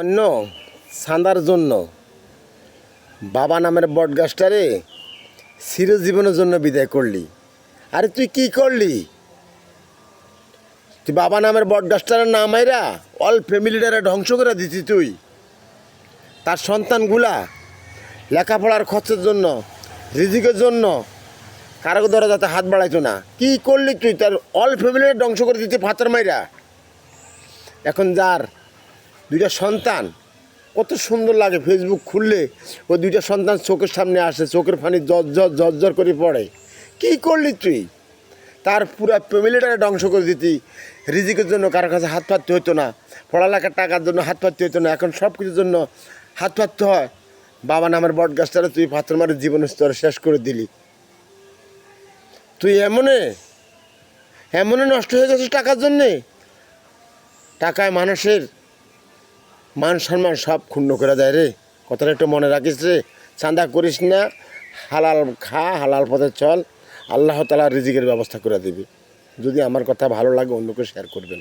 অন্য চাঁদার জন্য বাবা নামের বটগাছটারে চিরজীবনের জন্য বিদায় করলি। আরে তুই কি করলি? তুই বাবা নামের বটগাছটার না মাইরা অল ফ্যামিলিটারে ধ্বংস করে দিতি। তুই তার সন্তানগুলা লেখাপড়ার খরচের জন্য, রিজিকের জন্য কারো ধরা যাতে হাত বাড়াইতো না। কি করলি তুই? তার অল ফ্যামিলিটা ধ্বংস করে দিতি ফাতার মাইরা। এখন যার দুইটা সন্তান, কত সুন্দর লাগে ফেসবুক খুললে ওই দুইটা সন্তান চোখের সামনে আসে, চোখের পানি জর করে পড়ে। কি করলি তুই? তার পুরো ফ্যামিলিটাকে ধ্বংস করে দিতি। রিজিকের জন্য কারোর কাছে হাত পাততে হতো না, পড়ালেখার টাকার জন্য হাত পাততে হতো না, এখন সব কিছুর জন্য হাত পাততে হয়। বাবা নামের বটগাছটারে তুই পাথর মারে জীবনের স্তরে শেষ করে দিলি। তুই এমনে নষ্ট হয়ে গেছিস টাকার জন্যে। টাকায় মানুষের মান সম্মান সব ক্ষুণ্ণ করে দেয় রে। কথাটা একটু মনে রাখিস রে। চাঁদা করিস না, হালাল খা, হালাল পথে চল, আল্লাহ তাআলা রিজিকের ব্যবস্থা করে দেবে। যদি আমার কথা ভালো লাগে অন্যকে শেয়ার করবেন।